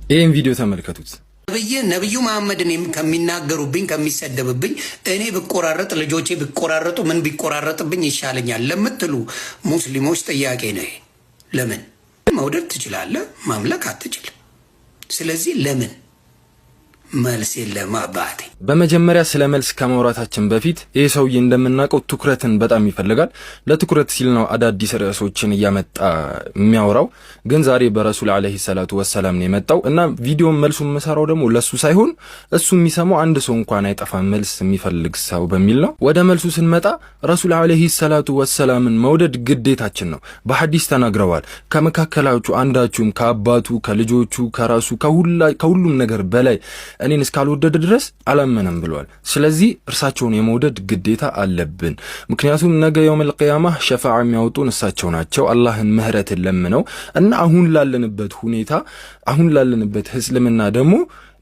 ይሄን ቪዲዮ ተመልከቱት። ነብዩ መሐመድን ከሚናገሩብኝ ከሚሰደብብኝ እኔ ብቆራረጥ ልጆቼ ብቆራረጡ ምን ቢቆራረጥብኝ ይሻለኛል ለምትሉ ሙስሊሞች ጥያቄ ነው። ለምን መውደድ ትችላለህ፣ ማምለክ አትችልም። ስለዚህ ለምን መልስ የለም አባቴ። በመጀመሪያ ስለ መልስ ከማውራታችን በፊት ይሄ ሰውዬ እንደምናውቀው ትኩረትን በጣም ይፈልጋል። ለትኩረት ሲል ነው አዳዲስ ርዕሶችን እያመጣ የሚያወራው። ግን ዛሬ በረሱል አለይሂ ሰላቱ ወሰላም ነው የመጣው እና ቪዲዮ መልሱን መሰራው ደግሞ ለሱ ሳይሆን እሱ የሚሰማው አንድ ሰው እንኳን አይጠፋም መልስ የሚፈልግ ሰው በሚል ነው። ወደ መልሱ ስንመጣ ረሱል አለይሂ ሰላቱ ወሰላምን መውደድ ግዴታችን ነው። በሐዲስ ተናግረዋል። ከመካከላችሁ አንዳችሁም ከአባቱ ከልጆቹ ከራሱ ከሁሉም ነገር በላይ እኔን እስካልወደደ ድረስ አላመነም ብለዋል። ስለዚህ እርሳቸውን የመውደድ ግዴታ አለብን። ምክንያቱም ነገ የውመል ቂያማ ሸፋዓ የሚያወጡን እሳቸው ናቸው። አላህን ምህረትን ለምነው እና አሁን ላለንበት ሁኔታ አሁን ላለንበት እስልምና ደግሞ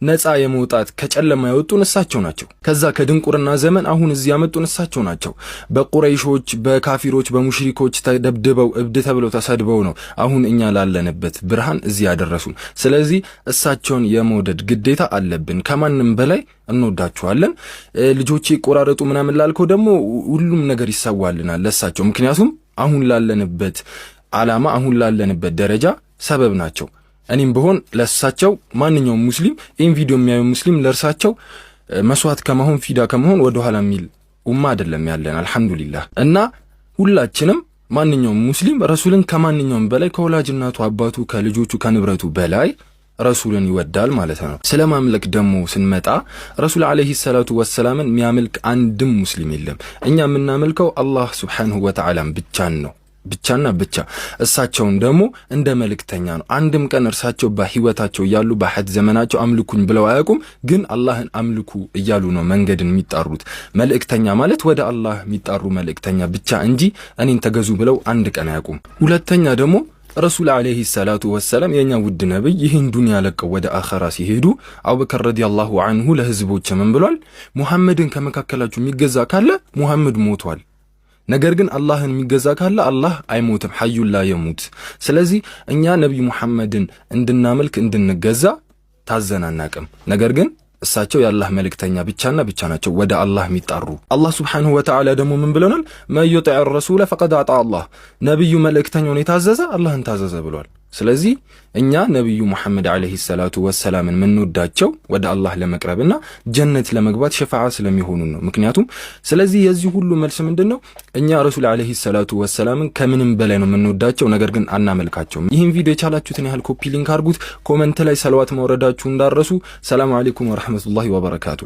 ነፃ የመውጣት ከጨለማ ያወጡን እሳቸው ናቸው። ከዛ ከድንቁርና ዘመን አሁን እዚህ ያመጡን እሳቸው ናቸው። በቁረይሾች በካፊሮች በሙሽሪኮች ተደብድበው እብድ ተብለው ተሰድበው ነው አሁን እኛ ላለንበት ብርሃን እዚህ ያደረሱን። ስለዚህ እሳቸውን የመውደድ ግዴታ አለብን። ከማንም በላይ እንወዳቸዋለን። ልጆቼ ቆራረጡ ምናምን ላልከው ደግሞ ሁሉም ነገር ይሰዋልናል ለእሳቸው። ምክንያቱም አሁን ላለንበት ዓላማ አሁን ላለንበት ደረጃ ሰበብ ናቸው። እኔም በሆን ለእሳቸው ማንኛውም ሙስሊም ይህን ቪዲዮ የሚያዩ ሙስሊም ለእርሳቸው መስዋዕት ከመሆን ፊዳ ከመሆን ወደ ኋላ የሚል ኡማ አይደለም ያለን አልሐምዱሊላህ። እና ሁላችንም ማንኛውም ሙስሊም ረሱልን ከማንኛውም በላይ ከወላጅናቱ አባቱ ከልጆቹ ከንብረቱ በላይ ረሱልን ይወዳል ማለት ነው። ስለማምለክ ደግሞ ስንመጣ ረሱል አለይሂ ሰላቱ ወሰላምን የሚያመልክ አንድም ሙስሊም የለም። እኛ የምናመልከው አላህ ሱብሓነሁ ወተዓላን ብቻን ነው ብቻና ብቻ። እሳቸውን ደግሞ እንደ መልእክተኛ ነው። አንድም ቀን እርሳቸው በህይወታቸው እያሉ በሐድ ዘመናቸው አምልኩኝ ብለው አያውቁም። ግን አላህን አምልኩ እያሉ ነው መንገድን የሚጣሩት። መልእክተኛ ማለት ወደ አላህ የሚጣሩ መልእክተኛ ብቻ እንጂ እኔን ተገዙ ብለው አንድ ቀን አያውቁም። ሁለተኛ ደግሞ ረሱል አለይሂ ሰላቱ ወሰላም የኛ ውድ ነብይ ይህን ዱንያ ለቀው ወደ አኺራ ሲሄዱ አቡበከር ረዲየላሁ ዐንሁ ለህዝቦች ምን ብሏል? ሙሐመድን ከመካከላችሁ የሚገዛ ካለ ሙሐመድ ሞቷል። ነገር ግን አላህን የሚገዛ ካለ አላህ አይሞትም፣ ሐዩን ላ የሙት። ስለዚህ እኛ ነብይ ሙሐመድን እንድናመልክ እንድንገዛ ታዘናናቅም። ነገር ግን እሳቸው የአላህ መልእክተኛ ብቻና ብቻ ናቸው፣ ወደ አላህ የሚጣሩ። አላህ ሱብሓነሁ ወተዓላ ደግሞ ምን ብለናል? መን ዩጢዕ ረሱለ ፈቀድ አጣ አላህ። ነብዩ መልእክተኛውን የታዘዘ አላህን ታዘዘ ብሏል። ስለዚህ እኛ ነብዩ ሙሐመድ አለይሂ ሰላቱ ወሰላምን የምንወዳቸው ወደ አላህ ለመቅረብና ጀነት ለመግባት ሸፋዓ ስለሚሆኑ ነው። ምክንያቱም ስለዚህ የዚህ ሁሉ መልስ ምንድነው? እኛ ረሱል አለይሂ ሰላቱ ወሰላምን ከምንም በላይ ነው የምንወዳቸው፣ ነገር ግን አናመልካቸውም። ይህን ቪዲዮ የቻላችሁትን ያህል ኮፒ ሊንክ አድርጉት። ኮሜንት ላይ ሰለዋት ማውረዳችሁ እንዳረሱ። ሰላም አለይኩም ወራህመቱላሂ ወበረካቱ።